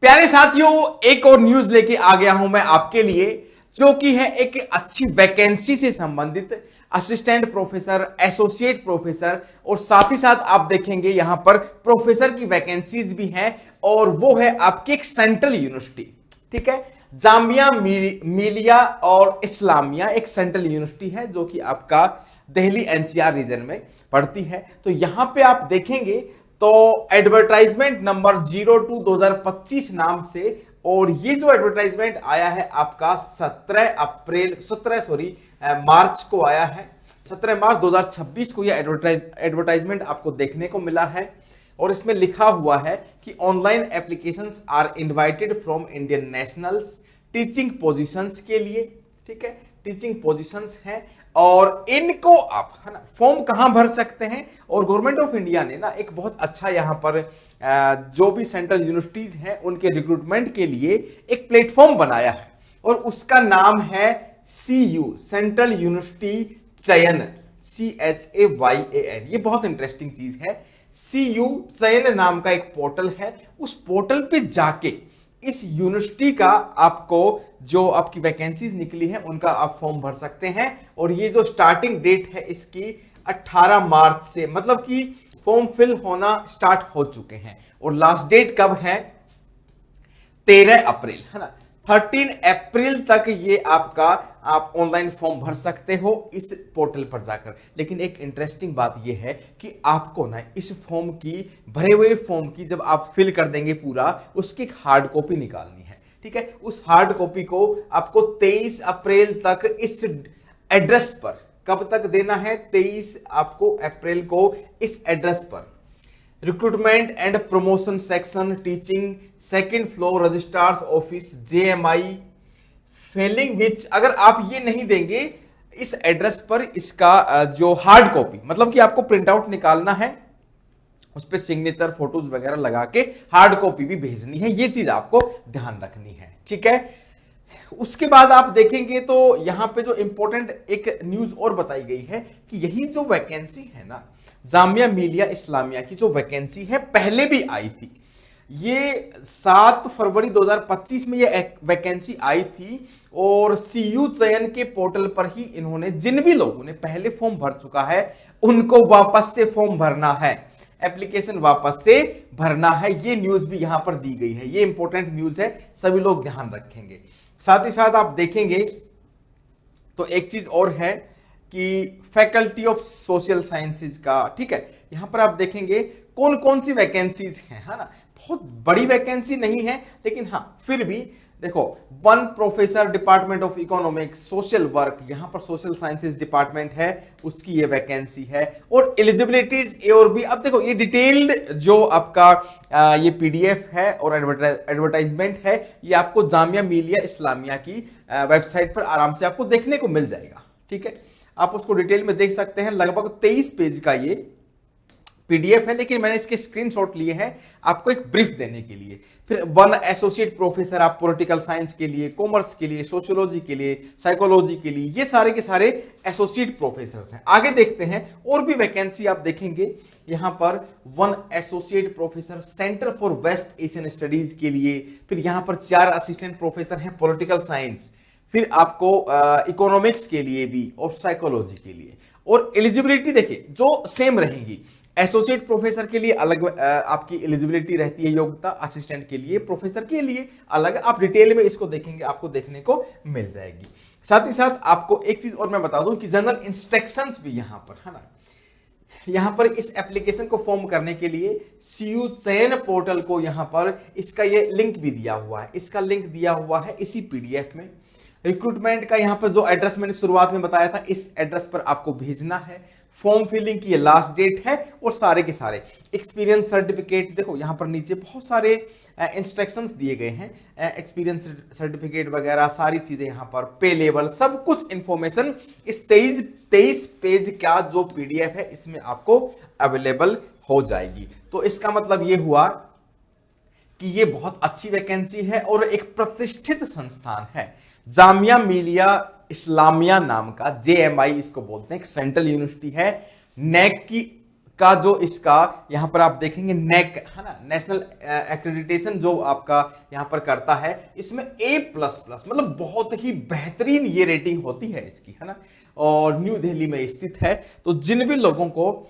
प्यारे साथियों, एक और न्यूज लेके आ गया हूं मैं आपके लिए, जो कि है एक अच्छी वैकेंसी से संबंधित असिस्टेंट प्रोफेसर, एसोसिएट प्रोफेसर और साथ ही साथ आप देखेंगे यहां पर प्रोफेसर की वैकेंसीज भी हैं और वो है आपकी एक सेंट्रल यूनिवर्सिटी। ठीक है, जामिया मिलिया और इस्लामिया एक सेंट्रल यूनिवर्सिटी है जो कि आपका दिल्ली एनसीआर रीजन में पड़ती है। तो यहां पे आप देखेंगे तो एडवर्टाइजमेंट नंबर 02/2025 नाम से, और ये जो एडवर्टाइजमेंट आया है आपका 17 मार्च को आया है। 17 मार्च 2026 को यह एडवर्टाइजमेंट आपको देखने को मिला है और इसमें लिखा हुआ है कि online applications are invited from Indian nationals teaching positions के लिए। ठीक है, टीचिंग पोजीशंस हैं और इनको आप है ना फॉर्म कहां भर सकते हैं। और गवर्नमेंट ऑफ इंडिया ने ना एक बहुत अच्छा यहां पर जो भी सेंट्रल यूनिवर्सिटीज हैं उनके रिक्रूटमेंट के लिए एक प्लेटफॉर्म बनाया है और उसका नाम है CU, सेंट्रल यूनिवर्सिटी चयन, CHAYAN। ये बहुत इंटरेस्टिंग चीज है। CU चयन नाम का एक पोर्टल है, उस पोर्टल पे जाके इस यूनिवर्सिटी का आपको जो आपकी वैकेंसीज निकली है उनका आप फॉर्म भर सकते हैं। और ये जो स्टार्टिंग डेट है इसकी 18 मार्च से, मतलब कि फॉर्म फिल होना स्टार्ट हो चुके हैं। और लास्ट डेट कब है? 13 अप्रैल, है ना। 13 अप्रैल तक ये आपका आप ऑनलाइन फॉर्म भर सकते हो इस पोर्टल पर जाकर। लेकिन एक इंटरेस्टिंग बात ये है कि आपको ना इस फॉर्म की, भरे हुए फॉर्म की जब आप फिल कर देंगे पूरा, उसकी एक हार्ड कॉपी निकालनी है। ठीक है, उस हार्ड कॉपी को आपको 23 अप्रैल तक इस एड्रेस पर, कब तक देना है? 23 आपको अप्रैल को इस एड्रेस पर, recruitment and promotion section, teaching, second floor, registrars office, JMI, Fehling विच, अगर आप ये नहीं देंगे इस एड्रेस पर इसका जो हार्ड कॉपी, मतलब कि आपको प्रिंट आउट निकालना है, उस पर सिग्नेचर, फोटोज वगैरह लगा के हार्ड कॉपी भी भेजनी है। ये चीज आपको ध्यान रखनी है। ठीक है, उसके बाद आप देखेंगे तो यहां पे जो इंपॉर्टेंट एक न्यूज और बताई गई है कि यही जो वैकेंसी है ना, जामिया मिलिया इस्लामिया की जो वैकेंसी है पहले भी आई थी। ये 7 फरवरी 2025 में ये वैकेंसी आई थी और CU चयन के पोर्टल पर ही इन्होंने, जिन भी लोगों ने पहले फॉर्म भर चुका है उनको वापस से फॉर्म भरना है, एप्लीकेशन वापस से भरना है। ये न्यूज भी यहां पर दी गई है। ये इंपॉर्टेंट न्यूज है, सभी लोग ध्यान रखेंगे। साथ ही साथ आप देखेंगे तो एक चीज और है कि फैकल्टी ऑफ सोशल साइंसेज का, ठीक है, यहां पर आप देखेंगे कौन कौन सी वैकेंसीज हैं, है ना। बहुत बड़ी वैकेंसी नहीं है लेकिन हाँ फिर भी देखो, 1 professor, department of economics, social work, यहां पर सोशल साइंसेज डिपार्टमेंट है, उसकी ये वैकेंसी है। और एलिजिबिलिटीज ए और बी, अब देखो ये डिटेल्ड जो आपका ये PDF है और एडवर्टाइजमेंट है, ये आपको जामिया मिलिया इस्लामिया की वेबसाइट पर आराम से आपको देखने को मिल जाएगा। ठीक है, आप उसको डिटेल में देख सकते हैं। लगभग 23 पेज का ये PDF है, लेकिन मैंने इसके स्क्रीनशॉट लिए हैं आपको एक ब्रीफ देने के लिए। फिर 1 एसोसिएट प्रोफेसर आप पॉलिटिकल साइंस के लिए, कॉमर्स के लिए, सोशियोलॉजी के लिए, साइकोलॉजी के लिए, ये सारे के सारे एसोसिएट प्रोफेसर हैं। आगे देखते हैं और भी वैकेंसी आप देखेंगे यहां पर 1 associate professor centre for West Asian studies के लिए। फिर यहां पर 4 असिस्टेंट प्रोफेसर हैं पॉलिटिकल साइंस, फिर आपको इकोनॉमिक्स के लिए भी और साइकोलॉजी के लिए। और एलिजिबिलिटी देखिए जो सेम रहेगी, एसोसिएट प्रोफेसर के लिए अलग आपकी एलिजिबिलिटी रहती है, योग्यता, असिस्टेंट के लिए, प्रोफेसर के लिए अलग। आप डिटेल में इसको देखेंगे, आपको देखने को मिल जाएगी। साथ ही साथ आपको एक चीज और मैं बता दूं कि जनरल इंस्ट्रक्शंस भी यहां पर है ना, यहां पर इस एप्लीकेशन को फॉर्म करने के लिए CU चयन पोर्टल को यहां पर इसका ये लिंक भी दिया हुआ है, इसका लिंक दिया हुआ है इसी PDF में। रिक्रूटमेंट का यहां पर जो एड्रेस मैंने शुरुआत में बताया था, इस एड्रेस पर आपको भेजना है। फॉर्म फिलिंग की लास्ट डेट है और सारे के सारे एक्सपीरियंस सर्टिफिकेट, देखो यहां पर नीचे बहुत सारे इंस्ट्रक्शंस दिए गए हैं, एक्सपीरियंस सर्टिफिकेट वगैरह सारी चीजें यहां पर, पे लेवल, सब कुछ इंफॉर्मेशन इस 23 पेज का जो PDF है इसमें आपको अवेलेबल हो जाएगी। तो इसका मतलब ये हुआ कि ये बहुत अच्छी वैकेंसी है और एक प्रतिष्ठित संस्थान है, जामिया मिलिया इस्लामिया नाम का, JMI इसको बोलते हैं, एक सेंट्रल यूनिवर्सिटी है, NAC की का जो इसका यहां पर आप देखेंगे नेक है ना, नेशनल एक्रेडिटेशन जो आपका यहां पर करता है, इसमें A++ मतलब बहुत ही बेहतरीन ये रेटिंग होती है इसकी, है ना, और न्यू दिल्ली में स्थित है। तो जिन भी लोगों को,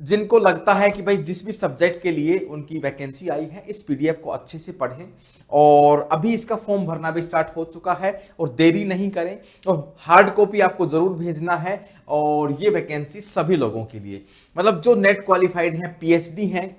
जिनको लगता है कि भाई जिस भी सब्जेक्ट के लिए उनकी वैकेंसी आई है, इस पीडीएफ को अच्छे से पढ़ें, और अभी इसका फॉर्म भरना भी स्टार्ट हो चुका है, और देरी नहीं करें, और हार्ड कॉपी आपको जरूर भेजना है। और ये वैकेंसी सभी लोगों के लिए, मतलब जो नेट क्वालिफाइड हैं, पीएचडी हैं,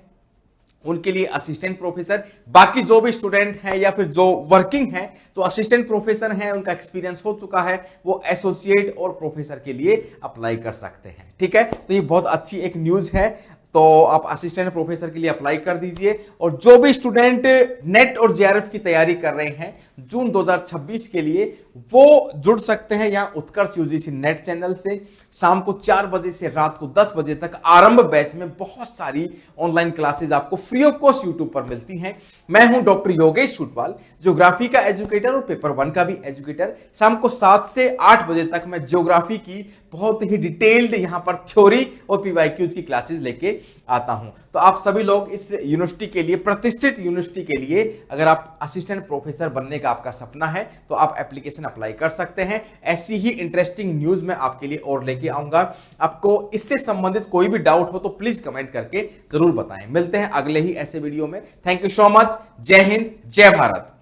उनके लिए असिस्टेंट प्रोफेसर, बाकी जो भी स्टूडेंट हैं या फिर जो वर्किंग हैं, तो असिस्टेंट प्रोफेसर हैं, उनका एक्सपीरियंस हो चुका है, वो एसोसिएट और प्रोफेसर के लिए अप्लाई कर सकते हैं। ठीक है, तो ये बहुत अच्छी एक न्यूज है। तो आप असिस्टेंट प्रोफेसर के लिए अप्लाई कर दीजिए। और जो भी स्टूडेंट नेट और जेआरएफ की तैयारी कर रहे हैं जून 2026 के लिए, वो जुड़ सकते हैं यहाँ उत्कर्ष यूजीसी नेट चैनल से। शाम को 4 बजे से रात को 10 बजे तक आरंभ बैच में बहुत सारी ऑनलाइन क्लासेस आपको फ्री ऑफ कॉस्ट यूट्यूब पर मिलती हैं। मैं हूं डॉक्टर योगेश छूटवाल, ज्योग्राफी का एजुकेटर और पेपर 1 का भी एजुकेटर। शाम को 7 से 8 बजे तक मैं ज्योग्राफी की बहुत ही डिटेल्ड यहां पर थ्योरी और पीवाईक्यूज की क्लासेस लेके आता हूं। तो आप सभी लोग इस यूनिवर्सिटी के लिए, प्रतिष्ठित यूनिवर्सिटी के लिए, अगर आप असिस्टेंट प्रोफेसर बनने का आपका सपना है तो आप एप्लीकेशन अप्लाई कर सकते हैं। ऐसी ही इंटरेस्टिंग न्यूज मैं आपके लिए और लेके आऊंगा। आपको इससे संबंधित कोई भी डाउट हो तो प्लीज कमेंट करके जरूर बताएं। मिलते हैं अगले ही ऐसे वीडियो में। Thank you so much. जय हिंद, जय भारत।